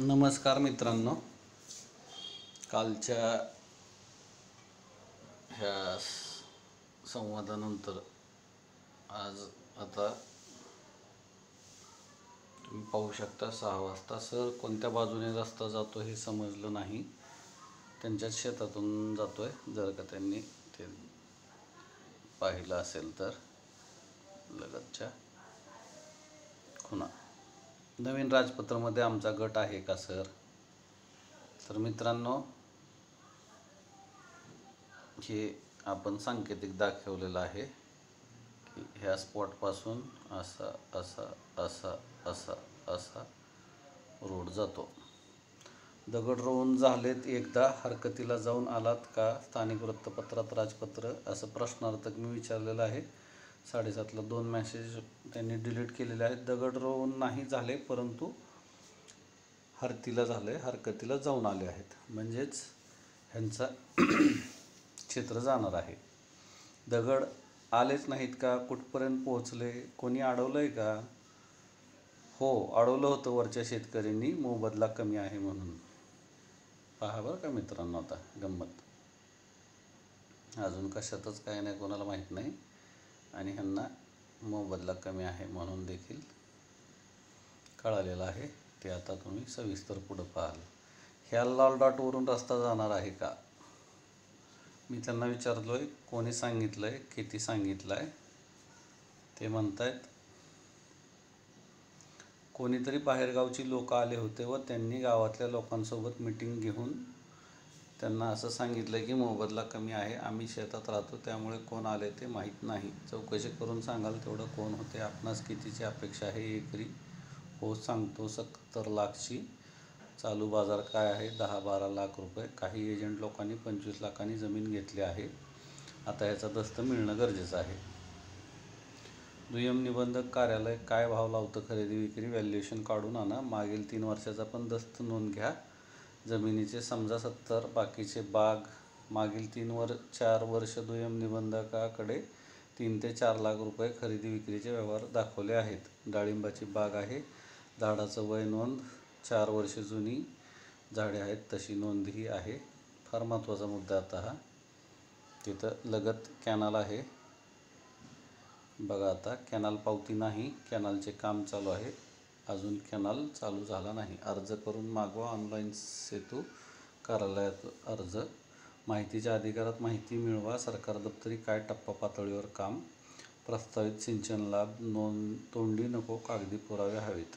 नमस्कार मित्रांनो, कालच्या ह्या संवादानंतर आज आता तुम्ही पाहू शकता 6 वाजता सर कोणत्या बाजूने रस्ता जातो हे समजलं नाही. त्यांच्याच शेतातून जातोय. जर का त्यांनी ते पाहिलं असेल तर लगतच्या खुणा. नवीन राजपत्रामध्ये आमचा गट आहे का सर? तर मित्रांनो, हे आपण सांकेतिक दाखवलेलं आहे की ह्या स्पॉटपासून असा असा असा असा असा रोड जातो. दगड रोवून झालेत एकदा, हरकतीला जाऊन आलात का? स्थानिक वृत्तपत्रात राजपत्र असं प्रश्नार्थक मी विचारलेलं आहे. 7:30ला 2 मेसेज त्यांनी डिलीट केलेले आहेत. दगड रोवून नाही झाले, परंतु हरतीला झाले, हरकतीला जाऊन आले आहेत. म्हणजेच ह्यांचा क्षेत्र जाणार आहे. दगड आलेच नाहीत का? कुठपर्यंत पोहोचले? कोणी अडवलंय का? हो, अडवलं होतं वरच्या शेतकऱ्यांनी, मोबदला कमी आहे म्हणून. पहा बरं का मित्रांनो, आता गंमत. अजून कशातच काय नाही, कोणाला माहीत नाही. आणि ह्यांना मोबदला कमी आहे म्हणून देखील कळालेलं आहे. ते आता तुम्ही सविस्तर पुढं पाहाल. ह्या लाल डॉटवरून रस्ता जाणार आहे का? मी त्यांना विचारलोय, कोणी सांगितलंय, किती सांगितलंय? ते म्हणतायत कोणीतरी बाहेरगावची लोक आले होते व त्यांनी गावातल्या लोकांसोबत मीटिंग घेऊन त्यांना असं सांगितलं की मोबदला कमी आहे. आम्ही शेतात राहतो, त्यामुळे कोण आले ते माहीत नाही. चौकशी करून सांगाल तेवढं कोण होते? आपणास कितीची अपेक्षा आहे एकरी? हो सांगतो, 70 लाखची. चालू बाजार काय आहे? 10-12 लाख रुपये. काही एजंट लोकांनी 25 लाखांनी जमीन घेतली आहे. आता याचा दस्त मिळणं गरजेचं आहे. दुय्यम निबंधक कार्यालय काय भाव लावतं? खरेदी विक्री व्हॅल्युएशन काढून आणा. मागील 3 वर्षाचा पण दस्त नोंद घ्या. जमिनीचे समजा 70, बाकीचे बाग. मागील 4 वर्ष दुय्यम निबंधकाकडे 3 ते 4 लाख रुपये खरेदी विक्रीचे व्यवहार दाखवले आहेत. डाळिंबाची बाग आहे. झाडाचं वय नोंद 4 वर्षे जुनी झाडे आहेत तशी नोंदही आहे. फार महत्त्वाचा मुद्दा आता हा. तिथं लगत कॅनल आहे बघा. आता कॅनल पावती नाही, कॅनलचे काम चालू आहे. अजून कॅनल चालू झाला नाही. अर्ज करून मागवा. ऑनलाईन सेतू कार्यालयात अर्ज. माहितीच्या अधिकारात माहिती मिळवा. सरकार दप्तरी काय टप्पा पातळीवर काम. प्रस्तावित सिंचन लाभ. तोंडी नको, कागदी पुरावे हवेत.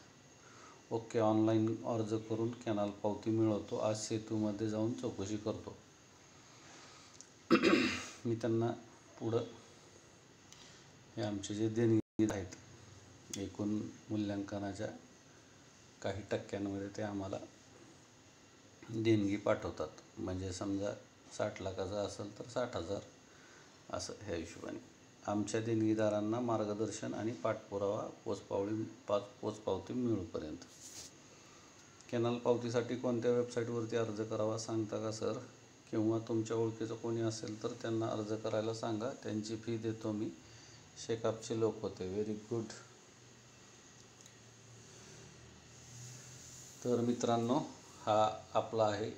ओके, ऑनलाईन अर्ज करून कॅनल पावती मिळवतो. आज सेतूमध्ये जाऊन चौकशी करतो. मी त्यांना पुढं हे आमचे जे देणगी आहेत एकूण मूल्यांकनाच्या काही टक्क्यांमध्ये ते आम्हाला देणगी पाठवतात. म्हणजे समजा 60 लाखाचा असेल तर 60,000 असं ह्या हिशोबाने. आमच्या देणगीदारांना मार्गदर्शन आणि पाठपुरावा पोचपावती मिळूपर्यंत. कॅनल पावतीसाठी कोणत्या वेबसाईटवरती अर्ज करावा सांगता का सर? किंवा तुमच्या ओळखीचं कोणी असेल तर त्यांना अर्ज करायला सांगा, त्यांची फी देतो मी. शेकापचे लोक होते. Very good. तर मित्रांनो, हा आपला आहे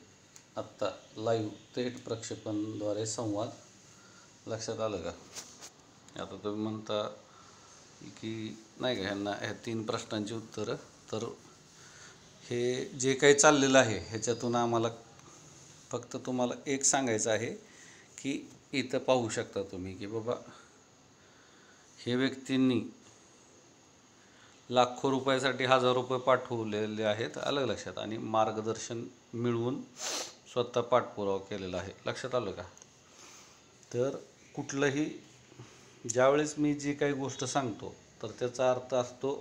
आत्ता लाईव्ह थेट प्रक्षेपणद्वारे संवाद. लक्षात आलं का? आता तुम्ही म्हणता की नाही का ह्यांना ह्या 3 प्रश्नांची उत्तरं. तर हे जे काही चाललेलं आहे ह्याच्यातून आम्हाला फक्त तुम्हाला एक सांगायचं आहे की इथं पाहू शकता तुम्ही की बाबा हे व्यक्तींनी लाखो रुपयासाठी 1000 रुपये पाठवलेले आहेत. आलं लक्षात? आणि मार्गदर्शन मिळवून स्वतः पाठपुरावा केलेला आहे. लक्षात आलं का? तर कुठलंही ज्यावेळेस मी जी काही गोष्ट सांगतो तर त्याचा अर्थ असतो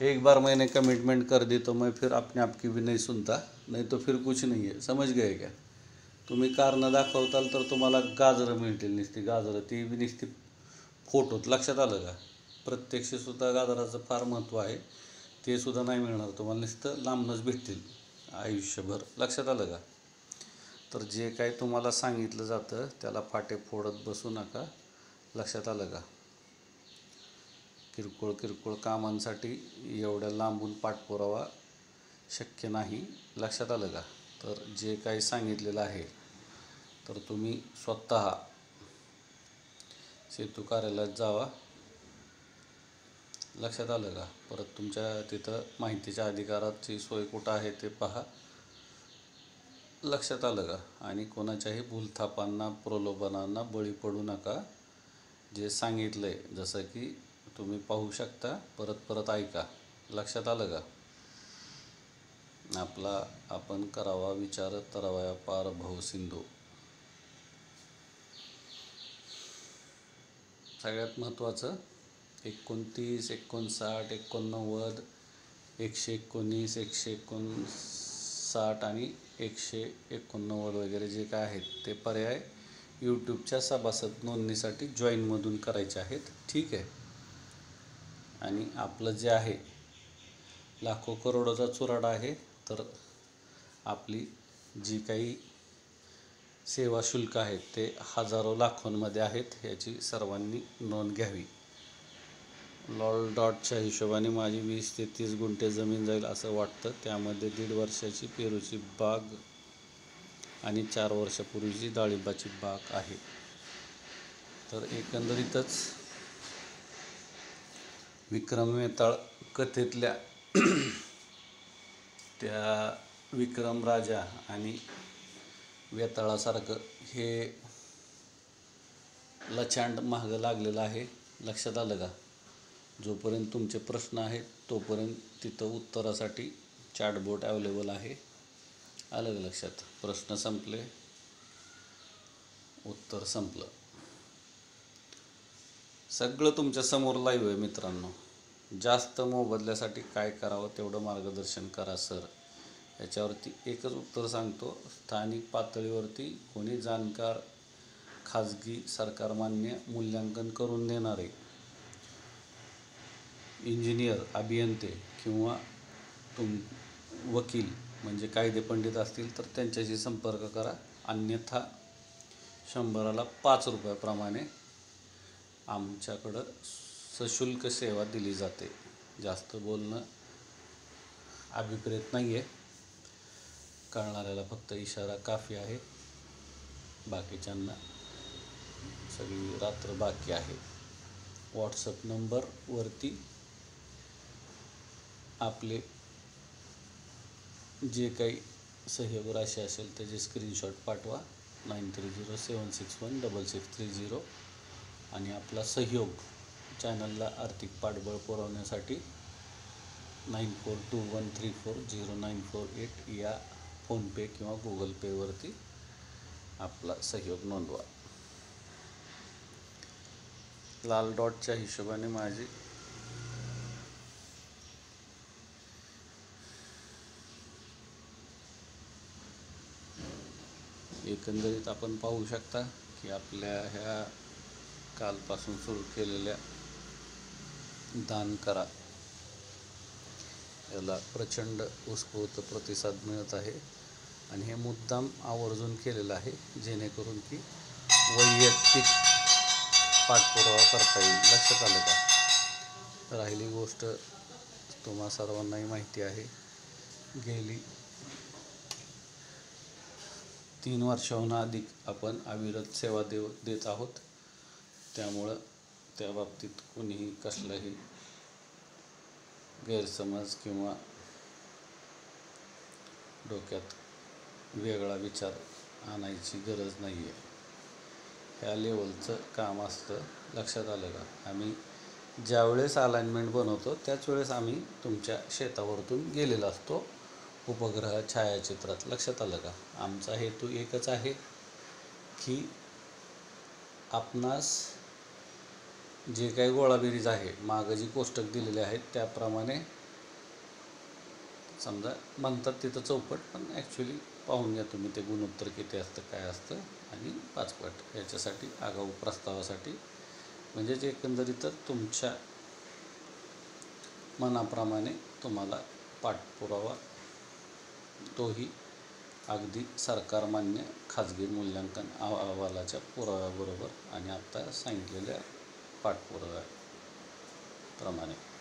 एक बार मैंने कमिटमेंट कर दी तो मैं फिर अपने आपकी भी नहीं सुनता, नहीं तो फिर कुछ नहीं है. समज गए क्या? तुम्ही कारणं दाखवताल तर तुम्हाला गाजरं मिळतील. नुसती गाजरं, ती बी नुसती फोटोत. लक्षात आलं का? प्रत्यक्षसुद्धा गाजराचं फार महत्त्व आहे. ते सुद्धा नाही मिळणार तुम्हाला, नुसतं लांबनच भेटतील आयुष्यभर. लक्षात आलं का? तर जे काही तुम्हाला सांगितलं जातं त्याला फाटे फोडत बसू नका. लक्षात आलं का? किरकोळ कामांसाठी एवढ्या लांबून पाठपुरावा शक्य नाही. लक्षात आलं का? तर जे काही सांगितलेलं आहे तर तुम्ही स्वतः सेतू कार्यालयात जावा. लक्षात आलं का? परत तुमच्या तिथं माहितीच्या अधिकाराची सोय कुठं आहे ते पहा. लक्षात आलं का? आणि कोणाच्याही भूलथापांना प्रलोभनांना बळी पडू नका. जे सांगितलं आहे जसं की तुम्ही पाहू शकता, परत ऐका. लक्षात आलं का? आपण करावा विचार तरवया पार भव सिंधू. सगळ्यात महत्त्वाचं 29, 59, 89, 119, 159 आणि 189 वगैरे जे काय आहेत ते पर्याय यूट्यूबच्या सभासद नोंदणीसाठी जॉईनमधून करायचे आहेत. ठीक आहे. आणि आपलं जे आहे लाखो करोडोचा चुराडा आहे, तर आपली जी काही सेवा शुल्क आहेत ते हजारो लाखोंमध्ये आहेत. याची सर्वांनी नोंद घ्यावी. लॉल.डॉटच्या हिशोबाने माझी 20 ते 30 गुंठे जमीन जाईल असं वाटतं. त्यामध्ये 1.5 वर्षाची पेरूची बाग आणि 4 वर्षापूर्वीची डाळिंबाची बाग आहे. तर एकंदरीतच विक्रम वेताळ कथेतल्या त्या विक्रम राजा आणि वेताळासारखं हे लचांड मागं लागलेलं आहे. लक्षात आलं का? जोपर्यंत तुमचे प्रश्न आहेत तोपर्यंत तिथं उत्तरासाठी चॅटबॉट अवेलेबल आहे. आलं का लक्षात? प्रश्न संपले, उत्तर संपलं. सगळं तुमच्या समोर लाईव्ह आहे मित्रांनो. जास्त मोबदल्यासाठी काय करावं तेवढं मार्गदर्शन करा सर. याच्यावरती एकच उत्तर सांगतो. स्थानिक पातळीवरती कोणी जाणकार, खाजगी, सरकारमान्य मूल्यांकन करून देणारे इंजिनियर, अभियंते किंवा वकील म्हणजे कायदेपंडित असतील तर त्यांच्याशी संपर्क करा. अन्यथा 100ला 5 रुपयाप्रमाणे आमच्याकडं सशुल्क सेवा दिली जाते. जास्त बोलणं अभिप्रेत नाही आहे. कळणाऱ्याला फक्त इशारा काफी आहे. बाकीच्यांना सगळी रात्र बाकी आहे. व्हॉट्सअप नंबरवरती आपले जे काही सहयोग राशी असेल त्याचे स्क्रीनशॉट पाठवा. 9307616630 आणि आपला सहयोग चॅनलला आर्थिक पाठबळ पुरवण्यासाठी 9421340948 या फोनपे किंवा गुगल पेवरती आपला सहयोग नोंदवा. लाल.डॉटच्या हिशोबाने माझी एकंदरीत आपण पाहू शकता की आपल्या ह्या कालपासून सुरू केलेल्या दान करा याला प्रचंड उत्स्फूर्त प्रतिसाद मिळत आहे. आणि हे मुद्दाम आवर्जून केलेलं आहे जेणेकरून की वैयक्तिक पाठपुरावा करता येईल. लक्षात आलं का? राहिली गोष्ट तुम्हा सर्वांनाही माहिती आहे, गेली 3 वर्षाहून अधिक आपण अविरत सेवा देत आहोत. त्यामुळं त्या बाबतीत कोणीही कसलाही गैरसमज किंवा डोक्यात वेगळा विचार आणायची गरज नाही आहे. ह्या लेवलचं काम असतं. लक्षात आलं का? आम्ही ज्यावेळेस अलाइनमेंट बनवतो त्याच वेळेस आम्ही तुमच्या शेतावरतून गेलेला असतो उपग्रह छायाचित्रात. लक्षात आलं का? आमचा हेतू एकच आहे की आपणास जे काही गोळाबेरीज आहे, मागं जी कोष्टक दिलेले आहेत त्याप्रमाणे समजा म्हणतात तिथं चौपट, पण ॲक्च्युली पाहून घ्या तुम्ही ते गुणोत्तर किती असतं, काय असतं. आणि 5 पट याच्यासाठी आगाऊ प्रस्तावासाठी म्हणजेच एकंदरीतच तुमच्या मनाप्रमाणे तुम्हाला पाठपुरावा, तोही अगदी सरकारमान्य खाजगी मूल्यांकन अहवालाच्या पुराव्याबरोबर आणि आत्ता सांगितलेल्या पाठपुराव्या. प्रमाणे